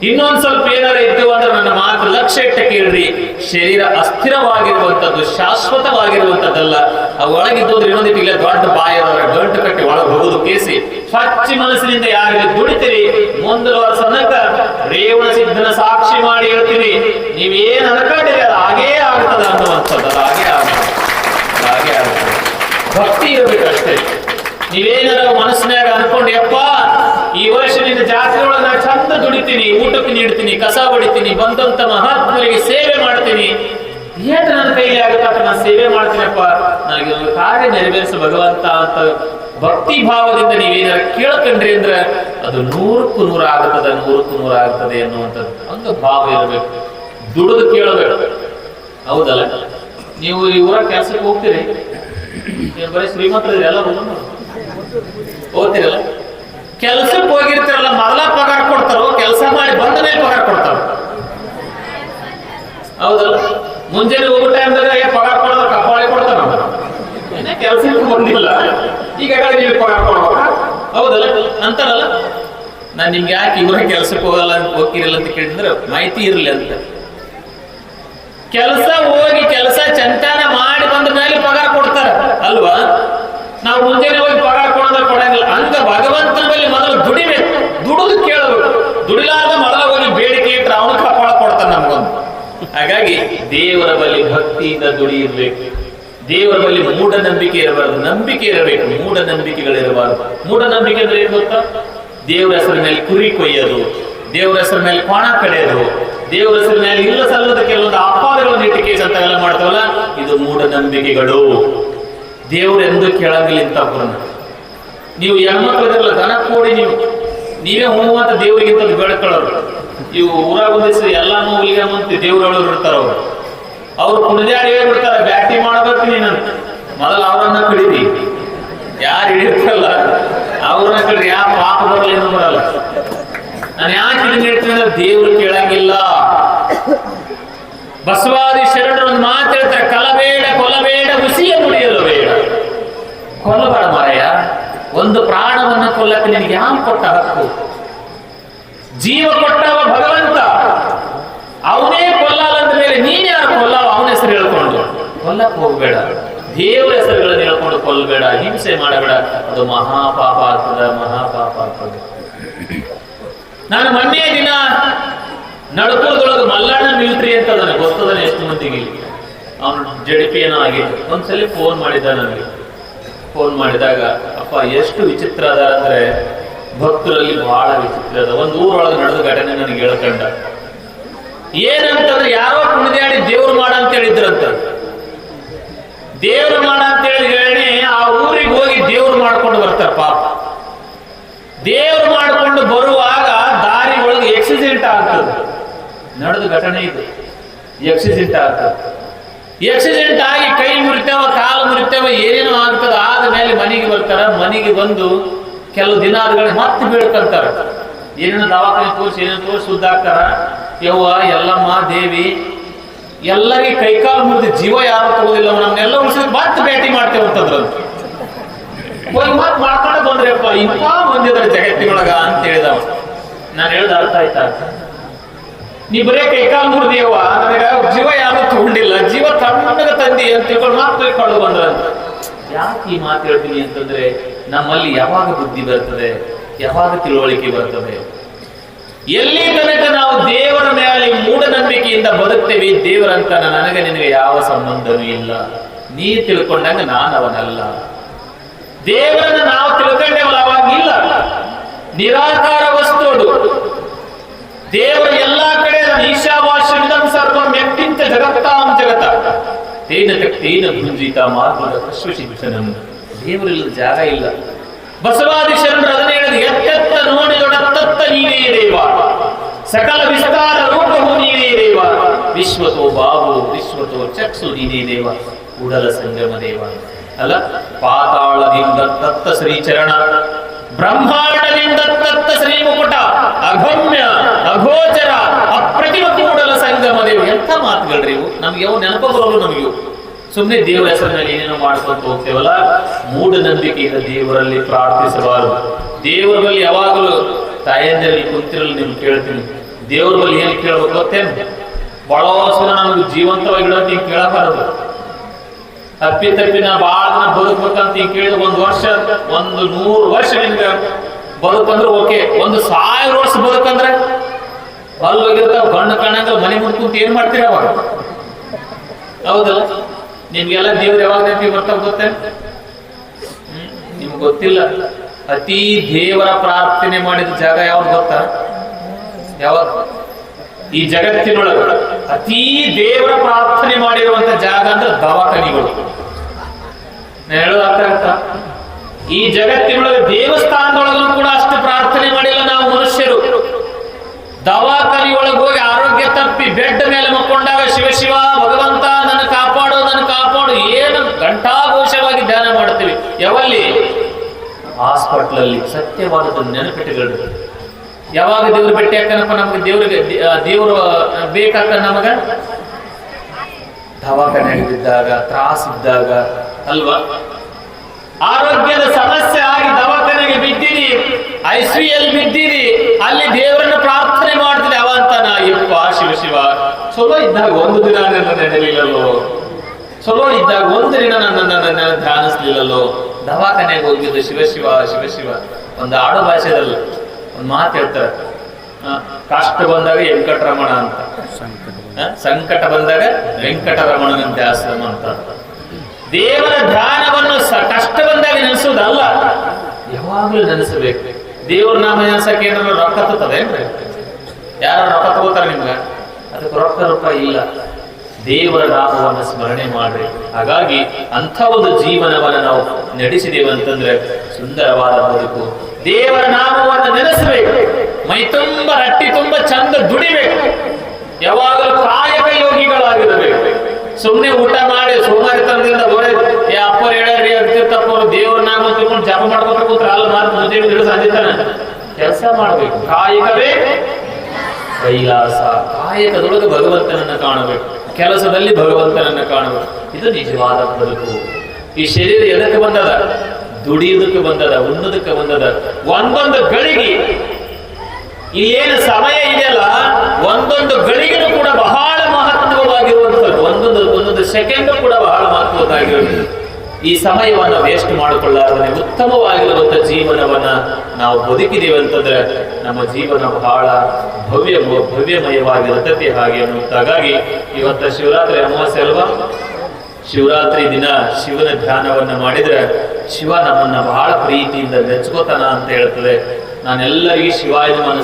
ಇನ್ನೊಂದ್ ಸ್ವಲ್ಪ ಏನಾರ ಇತ್ತು ಅಂದ್ರೆ ನನ್ನ ಮಾತು ಲಕ್ಷ್ಯ ಇಟ್ಟ ಕೇಳ್ರಿ. ಶರೀರ ಅಸ್ಥಿರವಾಗಿರುವಂತದ್ದು, ಶಾಶ್ವತವಾಗಿರುವಂತದ್ದಲ್ಲ. ಅವು ಒಳಗಿದ್ದೋದ್ರೆ ಇನ್ನೊಂದಿಟ್ಟು ಇಲ್ಲ ದೊಡ್ಡ ಬಾಯದವರ ಗಂಟು ಕಟ್ಟಿ ಒಳಗೆ ಹೋಗುದು ಕೇಸಿ ಸ್ವಚ್ಛ ಮನಸ್ಸಿನಿಂದ ಯಾರಿಗೆ ದುಡಿತೀರಿ ಮುಂದಿನ ವರ್ಷ ತನಕ ರೇವಣ ಸಿದ್ಧನ ಸಾಕ್ಷಿ ಮಾಡಿ ಹೇಳ್ತೀರಿ, ನೀವೇನ್ ಅನ್ಕೊಂಡಿರಿ ಅದು ಹಾಗೇ ಆಗ್ತದ ಅನ್ನುವಂಥದ್ದು. ಅದು ಹಾಗೇ ಆಗ್ತದೆ. ಭಕ್ತಿ ಇರಬೇಕಷ್ಟೇ. ನೀವೇನಾರ ಮನಸ್ಸಿನಾಗ ಅನ್ಕೊಂಡು ಯಪ್ಪ ಈ ವರ್ಷ ನಿನ್ನ ಜಾತ್ರೆ ಒಳಗೆ ನಾ ಚಂದ ದುಡಿತೀನಿ, ಊಟಕ್ಕೆ ನೀಡ್ತೀನಿ, ಕಸ ಹೊಡಿತೀನಿ, ಬಂದಂತ ಮಹಾತ್ಮರಿಗೆ ಸೇವೆ ಮಾಡ್ತೀನಿ, ಏನ್ ನನ್ನ ಕೈಲಿ ಆಗುತ್ತ ನಾನು ಸೇವೆ ಮಾಡ್ತೀನಪ್ಪ, ನನಗೆ ಒಂದು ಕಾರ್ಯ ನೆರವೇರಿಸು ಭಗವಂತ ಅಂತ ಭಕ್ತಿ ಭಾವದಿಂದ ನೀವೇನಾರ ಕೇಳ್ಕೊಂಡ್ರಿ ಅಂದ್ರೆ ಅದು 100ಕ್ಕೂ 100 ಆಗುತ್ತದೆ, 100ಕ್ಕೂ 100 ಆಗ್ತದೆ ಅನ್ನುವಂಥದ್ದು ಒಂದು ಭಾವ ಇರಬೇಕು. ದುಡಿದು ಕೇಳಬೇಕು. ಹೌದಲ್ಲ? ನೀವು ಈ ಊರ ಕೆಲಸಕ್ಕೆ ಹೋಗ್ತೀರಿ, ನೀವು ಬರೀ ಶ್ರೀಮಂತರು ಎಲ್ಲ ಹೋಗ್ತಿರಲ್ಲ, ಕೆಲ್ಸಕ್ಕೆ ಹೋಗಿರ್ತಾರಲ್ಲ, ಮೊದಲ ಪಗಾರ ಕೊಡ್ತಾರೋ, ಕೆಲಸ ಮಾಡಿ ಬಂದ ಮೇಲೆ ಪಗಾರ ಕೊಡ್ತಾರ. ಹೌದಲ್ಲ? ಮುಂಜಾನೆ ಹೋಗೋ ಟೈಮ್ದಾಗ ಪಗಾರ ಕೊಡೋದ್ರ ಕಪ್ಪಾಳಿ ಕೊಡ್ತಾರ. ಕೆಲ್ಸಕ್ಕೆ ಬಂದಿಲ್ಲ, ಈಗ ನೀವು ಪಗಾರ ಕೊಡ್ಬೇಕ. ಹೌದಲ್ಲ? ಅಂತಾರಲ್ಲ. ನಾನ್ ನಿಮ್ಗೆ ಯಾಕೆ ಇವರ ಕೆಲ್ಸಕ್ಕೆ ಹೋಗಿರಲ್ಲ ಅಂತ ಕೇಳಿದ್ರೆ ಮಾಹಿತಿ ಇರಲಿ ಅಂತ. ಕೆಲಸ ಹೋಗಿ ಕೆಲಸ ಚಂತಾನ ಮಾಡಿ ಬಂದ ಮೇಲೆ ಪಗಾರ ಕೊಡ್ತಾರ ಅಲ್ವಾ? ನಾವು ಮುಂಜಾನೆ ಹೋಗಿ ಪಗಾರ ಕೊಡಂಗಿಲ್ಲ. ಹಂಗ ಭಗವಂತನ ಬಳಿ ಮೊದಲು ದುಡಿಬೇಕು, ದುಡಿದು ಕೇಳಬೇಕು. ದುಡಿಲಾರ್ದ ಮೊದಲ ಹೋಗಿ ಬೇಡಿಕೆ ಇಟ್ಟರೆ ಅವನು ಕಪಾಳ ಕೊಡ್ತಾನೆ ನಮ್ಗೊಂದು. ಹಾಗಾಗಿ ದೇವರ ಬಳಿ ಭಕ್ತಿಯಿಂದ ದುಡಿಯಿರ್ಬೇಕು. ದೇವರ ಬಳಿ ಮೂಢನಂಬಿಕೆ ಇರಬಾರದು, ನಂಬಿಕೆ ಇರಬೇಕು. ಮೂಢನಂಬಿಕೆಗಳಿರಬಾರದು. ಮೂಢನಂಬಿಕೆ ಅಂದ್ರೆ ಏನ್ ಗೊತ್ತಾ? ದೇವರ ಹೆಸರ ಮೇಲೆ ಕುರಿ ಕೊಯ್ಯೋದು, ದೇವರ ಹೆಸರ ಮೇಲೆ ಕೋಣ ಕಡೆಯೋದು, ದೇವರ ಹೆಸರ ಮೇಲೆ ಇಲ್ಲ ಸಲ್ಲದ ಕೆಲವೊಂದು ಅಪವಾದಗಳನ್ನು ಇಟ್ಟಿಕೆ ಅಂತ ಎಲ್ಲ ಮಾಡ್ತಾವಲ್ಲ, ಇದು ಮೂಢನಂಬಿಕೆಗಳು. ದೇವರೆಂದು ಕೇಳಂಗಿಲ್ಲ ಇಂಥವ್ರನ್ನ. ನೀವು ಹೆಣ್ಮಕ್ಳಿರಲ್ಲ, ದನ ಕೂಡಿ ನೀವೇ ಹೂ ಅಂತ ದೇವರಿಗಿಂತ ಬೇಡ್ಕೊಳ್ಳೋರು. ಇವು ಊರಾಗ ಒಂದಿವ್ಸ ಎಲ್ಲಾನು ಹುಲಿಗಮ್ಮಂತ ದೇವ್ರವರು ಇರ್ತಾರ. ಅವ್ರು ಕುಣಿದಾಡಿ ಹೇಳ್ಬಿಡ್ತಾರ, ಬ್ಯಾಟಿ ಮಾಡಬೇಕು ನೀನಂತ. ಮೊದಲು ಅವ್ರನ್ನ ಕಡಿದಿ, ಯಾರು ಹಿಡಿಯುತ್ತಲ್ಲ ಅವ್ರನ್ನ ಕಡ್ರಿ. ಯಾವ ಪಾಪ ಬರಲ್ಲ, ಏನು ಬರಲ್ಲ. ನಾನು ಯಾಕೆ ಇದನ್ನ ಹೇಳ್ತೀನಿ ಅಂದ್ರೆ ದೇವ್ರು ಕೇಳಂಗಿಲ್ಲ. ಬಸವಾದಿ ಶರಣರು ಒಂದು ಮಾತು ಹೇಳ್ತಾರೆ, ಕಲಬೇಡ ಕೊಲಬೇಡ ಹುಸಿಯ ಮುಡಿಯಲು ಬೇಡ. ಕೊಲ್ಲಬೇಡ ಮಾರಾಯ, ಒಂದು ಪ್ರಾಣವನ್ನ ಕೊಲ್ಲಕ್ಕೆ ನಿನಗೆ ಯಾರು ಕೊಟ್ಟ ಹಕ್ಕು? ಜೀವ ಕೊಟ್ಟವ ಭಗವಂತ, ಅವನೇ ಕೊಲ್ಲಂದ ಮೇಲೆ ನೀನ್ ಯಾರು ಕೊಲ್ಲವ? ಅವನ ಹೆಸರು ಹೇಳ್ಕೊಂಡು ಕೊಲ್ಲಕ್ಕೆ ಹೋಗ್ಬೇಡ. ದೇವರ ಹೆಸರುಗಳನ್ನು ಹೇಳ್ಕೊಂಡು ಕೊಲ್ಲಬೇಡ, ಹಿಂಸೆ ಮಾಡಬೇಡ. ಅದು ಮಹಾಪಾಪ ಆಗ್ತದ, ಮಹಾಪಾಪ ಆಗ್ತದೆ. ನಾನು ಮೊನ್ನೆ ದಿನ ನಡ್ಕೋದೊಳಗೆ ಮಲ್ಲಣ್ಣ ಮಿಲ್ಟ್ರಿ ಅಂತ ನನಗೆ ಗೊತ್ತದನೆ ಎಷ್ಟು ಮಂದಿಗೆ. ಅವನು ಜಡಿಪಿ ಏನೋ ಆಗಿತ್ತು. ಒಂದ್ಸಲಿ ಫೋನ್ ಮಾಡಿದ್ದ ನನಗೆ. ಫೋನ್ ಮಾಡಿದಾಗ ಅಪ್ಪ ಎಷ್ಟು ವಿಚಿತ್ರ ಅದ ಅಂದ್ರೆ ಭಕ್ತರಲ್ಲಿ ಬಹಳ ವಿಚಿತ್ರ ಅದ. ಒಂದು ಊರೊಳಗೆ ನಡೆದ ಘಟನೆ ನನಗೆ ಹೇಳ್ಕೊಂಡ. ಏನಂತಂದ್ರೆ ಯಾರೋ ಕುಣಿದಾಡಿ ದೇವ್ರು ಮಾಡ ಅಂತ ಹೇಳಿದ್ರಂತ. ದೇವ್ರು ಮಾಡ ಅಂತ ಹೇಳಿ ಆ ಊರಿಗೆ ಹೋಗಿ ದೇವ್ರು ಮಾಡ್ಕೊಂಡು ಬರ್ತಾರ. ಪಾಪ ದೇವ್ರು ಮಾಡ್ಕೊಂಡು ಬರುವಾಗ ದಾರಿ ಒಳಗೆ ಆಕ್ಸಿಡೆಂಟ್ ಆಗ್ತದೆ. ನಡೆದ ಘಟನೆ ಇದು. ಆಕ್ಸಿಡೆಂಟ್ ಆಗ್ತದೆ. ಆಕ್ಸಿಡೆಂಟ್ ಆಗಿ ಕೈ ಮುರಿತೇವ, ಕಾಲು ಮುರಿತೇವ, ಏನೇನೋ ಆಗ್ತದ. ಆದ ಮೇಲೆ ಮನೆಗೆ ಬರ್ತಾರ. ಮನೆಗೆ ಬಂದು ಕೆಲವು ದಿನ ಆದ್ಗಳಿಗೆ ಮತ್ತೆ ಬೀಳ್ಕೊಂತಾರ. ಏನೇನೋ ದವಾಖಾನೆ ತೋರಿಸಿ ಏನೇನೋ ತೋರಿಸಿ ಸುದ್ದಾಕ್ತಾರ. ಯವ್ವ ಎಲ್ಲಮ್ಮ ದೇವಿ ಎಲ್ಲರಿಗೆ ಕೈಕಾಲು ಮುರಿದು ಜೀವ ಯಾರು ತಗೋದಿಲ್ಲ, ನಮ್ನೆಲ್ಲ ಉಳಿಸಿದ್ರೆ ಮತ್ತೆ ಭೇಟಿ ಮಾಡ್ತೇವೆ ಅಂತಂದ್ರಂತ. ಹೋಗಿ ಮತ್ತೆ ಮಾಡ್ಕೊಂಡು ಬಂದ್ರಪ್ಪ, ಇಂಥ ಬಂದಿದ್ದಾರೆ ಜಗತ್ತಿನೊಳಗ ಅಂತ ಹೇಳಿದವ. ನಾನು ಹೇಳ್ದ ಅರ್ಥ ಆಯ್ತಾ? ನೀ ಬರೇ ಕೈಕಾಲು ಮುರಿದೇವ, ನನಗ ಜೀವ ಯಾರು ತಗೊಂಡಿಲ್ಲ, ಜೀವ ತಣ್ಣಗ ತಂದಿ ಅಂತ ತಿಳ್ಕೊಂಡು ಮತ್ತೆ ಕಳೆದು ಬಂದ್ರಂತ. ಯಾಕೆ ಈ ಮಾತು ಹೇಳ್ತೀನಿ ಅಂತಂದ್ರೆ, ನಮ್ಮಲ್ಲಿ ಯಾವಾಗ ಬುದ್ಧಿ ಬರ್ತದೆ, ಯಾವಾಗ ತಿಳುವಳಿಕೆ ಬರ್ತದೆ? ಎಲ್ಲಿ ತನಕ ನಾವು ದೇವರ ಮೇಲೆ ಮೂಢನಂಬಿಕೆಯಿಂದ ಬದುಕ್ತೇವೆ, ದೇವರಂತ ನನಗೆ ನಿನಗೆ ಯಾವ ಸಂಬಂಧನೂ ಇಲ್ಲ. ನೀ ತಿಳ್ಕೊಂಡಾಗ ನಾನು ಅವನಲ್ಲ. ದೇವರನ್ನ ನಾವು ತಿಳ್ಕೊಂಡೇವಲ್ಲ, ಅವಾಗ ಇಲ್ಲ. ನಿರಾಕಾರ ವಸ್ತು ಅದು. ದೇವರ ಎಲ್ಲಾ ಕಡೆ ಈಶಾವಾಸ್ಯಂ ಸರ್ವಂ ವ್ಯಕ್ತಿಂತ ಜಗತ್ತಾಂ ಜಗತ ತೇನ ತೇನ ಭುಂಜಿತ ಮಾರ್ಗದ ಅಶ್ವಶಿಕ್ಷಣಂ. ದೇವರಿಲ್ಲದ ಜಾಗ ಇಲ್ಲ. ಬಸವಾದಿ ಶರಣರು ಅದನ್ನೇ ಹೇಳಿದ, ಎತ್ತೆತ್ತ ನೋಡಿದೊಡತ್ತತ್ತ ನೀನೇ ದೇವ, ಸಕಲ ವಿಸ್ತಾರ ರೂಪವು ನೀನೇ ದೇವ, ವಿಶ್ವತೋ ಬಾಬು ವಿಶ್ವತೋ ಚಕ್ಷು ನೀನೇ ದೇವ, ಕೂಡಲ ಸಂಗಮ ದೇವ. ಅಲ್ಲ, ಪಾತಾಳದಿಂದ ತತ್ತ ಶ್ರೀಚರಣ, ಬ್ರಹ್ಮಾಂಡದಿಂದ ತತ್ತ ಶ್ರೀ ಮುಕುಟ, ಅಗಮ್ಯ ಅಗೋಚರ ಅಪ್ರತಿಮ ಕೂಡಲ ಸಂಗಮ ದೇವ. ಎಂಥ ಮಾತುಗಳ್ರಿ ಇವು! ನಮ್ಗೆ ಯಾವ ನೆನಪ ಬರೋದು? ನಮಗಿವು ಸುಮ್ಮನೆ ದೇವರ ಹೆಸರಿನಲ್ಲಿ ಏನೇನೋ ಮಾಡ್ಕೊಂತ ಹೋಗ್ತೇವಲ್ಲ. ಮೂಢನಂಬಿಕೆಯಿಂದ ದೇವರಲ್ಲಿ ಪ್ರಾರ್ಥಿಸಬಾರದು. ದೇವರಲ್ಲಿ ಯಾವಾಗಲೂ ತಾಯಂದಿರಲ್ಲಿ ಕುಂತಿರಲು ನೀವು ಕೇಳ್ತೀನಿ, ದೇವ್ರ ಬಳಿ ಏನ್ ಕೇಳ್ಬೇಕು ಗೊತ್ತೇನು? ಬಹಳ ಸಲ ನಮ್ಗೆ ಜೀವಂತವಾಗಿಡೋದು ಹಿಂಗ್ ಕೇಳಬಾರದು. ತಪ್ಪಿ ನಾ ಬಾಳ ದಿನ ಬದುಕ್ಬೇಕಂತ ಹಿಂಗ್ ಕೇಳಿದ 1 ವರ್ಷ 100 ವರ್ಷ ನಿಮ್ಗೆ ಬದುಕಂದ್ರೆ ಓಕೆ. 1000 ವರ್ಷ ಬದುಕಂದ್ರೆ ಅಲ್ಲಿ ಹೋಗಿರ್ತಾವ ಕಣ್ಣು ಕಾಣಂಗ ಮನೆ ಮುಟ್ಕುಂತ ಏನ್ ಮಾಡ್ತೀರ ಅವಾಗ? ಹೌದಲ್ಲ? ನಿಮ್ಗೆಲ್ಲ ದೇವ್ರು ಯಾವಾಗ ನೆನಪಿ ಬರ್ತಾವ ಗೊತ್ತೇ? ನಿಮ್ಗೆ ಗೊತ್ತಿಲ್ಲ. ಅತಿ ದೇವರ ಪ್ರಾರ್ಥನೆ ಮಾಡಿದ ಜಾಗ ಯಾವ್ದು ಗೊತ್ತಾ? ಯಾವಾಗ? ಈ ಜಗತ್ತಿನೊಳಗ ಅತಿ ದೇವರ ಪ್ರಾರ್ಥನೆ ಮಾಡಿರುವಂತ ಜಾಗ ಅಂದ್ರೆ ದವಾಖಾನಿಗಳು. ಹೇಳೋದು ಅರ್ಥ ಆಗ್ತಾ? ಈ ಜಗತ್ತಿನೊಳಗೆ ದೇವಸ್ಥಾನದೊಳಗೂ ಕೂಡ ಅಷ್ಟು ಪ್ರಾರ್ಥನೆ ಮಾಡಿಲ್ಲ ನಾವು ಮನುಷ್ಯರು. ದವಾಖಾನಿ ಒಳಗೆ ಹೋಗಿ ಆರೋಗ್ಯ ತಪ್ಪಿ ಬೆಡ್ ಮೇಲೆ ಮಕ್ಕೊಂಡಾಗ ಶಿವ ಶಿವ ಭಗವಂತ ನನ್ನ ಕಾಪಾಡು ಏನು ಘಂಟಾಘೋಷವಾಗಿ ಧ್ಯಾನ ಮಾಡ್ತೀವಿ. ಯಾವಲ್ಲಿ? ಹಾಸ್ಪಿಟಲ್ ಅಲ್ಲಿ. ಸತ್ಯವಾದದ್ದು ನೆನಪಿಟ್ಟುಗಳು. ಯಾವಾಗ ದೇವ್ರು ಭೇಟಿ ಹಾಕನಪ್ಪ ನಮ್ಗೆ ದೇವ್ರು ಬೇಕಾಕ ನಮಗ? ದವಾಖಾನೆ ಬಿದ್ದಾಗ, ತ್ರಾಸಿದ್ದಾಗ ಅಲ್ವಾ? ಆರೋಗ್ಯದ ಸಮಸ್ಯೆ ಆಗಿ ದವಾಖಾನೆಗೆ ಬಿದ್ದೀರಿ, ICU ಬಿದ್ದೀರಿ, ಅಲ್ಲಿ ದೇವರನ್ನು ಪ್ರಾರ್ಥನೆ ಮಾಡ್ತೀನಿ ಅವಂತನ ಯಪ್ಪ ಶಿವ ಶಿವ. ಚಲೋ ಇದ್ದಾಗ 1 ದಿನ ನನ್ನ ನೆನಲಿಲ್ಲಲ್ಲೋ, ಚಲೋ ಇದ್ದಾಗ 1 ದಿನ ನನ್ನ ಧ್ಯಾನಿಸ್ಲಿಲ್ಲಲ್ಲೋ. ದವಾಖಾನೆಗೆ ಹೋಗಿದ್ದು ಶಿವ ಶಿವ ಶಿವ ಶಿವ. ಒಂದು ಆಡು ಭಾಷೆದಲ್ಲಿ ಒಂದು ಮಾತು ಹೇಳ್ತಾರೆ, ಕಷ್ಟ ಬಂದಾಗ ವೆಂಕಟರಮಣ ಅಂತ, ಸಂಕಟ ಬಂದಾಗ ವೆಂಕಟರಮಣನಂತೆ ಆಶ್ರಮ ಅಂತ. ದೇವರ ಧ್ಯಾನವನ್ನು ಕಷ್ಟ ಬಂದಾಗ ನೆನೆಸುವುದಲ್ಲ, ಯಾವಾಗಲೂ ನೆನೆಸಬೇಕು. ದೇವ್ರ ನಾಮ ನೆನೆಸಕ್ಕೆ ಏನಾದ್ರು ರೊಕ್ಕ ತತ್ತದೆ ಏನ್ರಿ? ಯಾರು ರೊಕ್ಕ ತಗೋತಾರ ನಿಮ್ಗ? ಅದಕ್ಕೆ ರೊಕ್ಕ ರೂಪಾಯಿ ಇಲ್ಲ. ದೇವರ ನಾಮವನ್ನು ಸ್ಮರಣೆ ಮಾಡ್ರಿ. ಹಾಗಾಗಿ ಅಂಥ ಒಂದು ಜೀವನವನ್ನು ನಾವು ನಡೆಸಿದೇವೆ ಅಂತಂದ್ರೆ ಸುಂದರವಾದ ಬದುಕು. ದೇವರ ನಾಮವನ್ನು ನೆನೆಸಬೇಕು. ಮೈ ತುಂಬ ರಟ್ಟಿ ತುಂಬ ಚಂದ ದುಡಿಬೇಕು. ಯಾವಾಗಲೂ ಕಾಯಕ ಯೋಗಿಗಳಾಗಿರಬೇಕು. ಸುಮ್ಮನೆ ಊಟ ಮಾಡಿ ಸೋಮಾರಿತನದಿಂದ ಅಪ್ಪರು ಹೇಳ್ರಿ ಅಂತಿರ್ತಪ್ಪರು ದೇವ್ರ ನಾಮ ತಗೊಂಡು ಜಪ ಮಾಡ್ಕೊತ ಕೂತ್ರೆ ಅಲ್ಲ ಮಾತು ಮುಂದೆ ಸಂಜಿತಾನ ಕೆಲಸ ಮಾಡ್ಬೇಕು. ಕಾಯಕವೇ ಕೈಲಾಸ. ಕಾಯಕದೊಳಗೆ ಭಗವಂತನನ್ನ ಕಾಣಬೇಕು, ಕೆಲಸದಲ್ಲಿ ಭಗವಂತನನ್ನ ಕಾಣಬೇಕು. ಇದು ನಿಜವಾದ ಬದುಕು. ಈ ಶರೀರ ಎದಕ್ಕೆ ಬಂದದ? ದುಡಿಯುವುದಕ್ಕೆ ಬಂದದ, ಉಣ್ಣುದಕ್ಕೆ ಬಂದದ. ಒಂದೊಂದು ಗಳಿಗೆ ಇಲ್ಲೇನು ಸಮಯ ಇದೆಯಲ್ಲ, ಒಂದೊಂದು ಗಳಿಗೆನೂ ಕೂಡ ಬಹಳ ಮಹತ್ವವಾಗಿರುವಂಥದ್ದು. ಒಂದೊಂದು ಸೆಕೆಂಡ್ ಕೂಡ ಬಹಳ ಮಹತ್ವದ್ದಾಗಿರುತ್ತದೆ. ಈ ಸಮಯವನ್ನು ವೇಸ್ಟ್ ಮಾಡಿಕೊಳ್ಳಾರ್ದೇ ಉತ್ತಮವಾಗಿರುವಂತ ಜೀವನವನ್ನ ನಾವು ಬದುಕಿದೇವೆ ಅಂತಂದ್ರೆ ನಮ್ಮ ಜೀವನ ಬಹಳ ಭವ್ಯಮಯವಾಗಿರುತ್ತದೆ. ಹಾಗೆ ಹಾಗಾಗಿ ಇವತ್ತ ಶಿವರಾತ್ರಿ ಅಮಾವಾಸ್ಯೆ ಅಲ್ವಾ? ಶಿವರಾತ್ರಿ ದಿನ ಶಿವನ ಧ್ಯಾನವನ್ನ ಮಾಡಿದ್ರೆ ಶಿವ ನಮ್ಮನ್ನ ಬಹಳ ಪ್ರೀತಿಯಿಂದ ಮೆಚ್ಕೋತಾನ ಅಂತ ಹೇಳ್ತದೆ. ನಾನೆಲ್ಲರಿಗೂ ಶಿವಾಯ ನಮಃ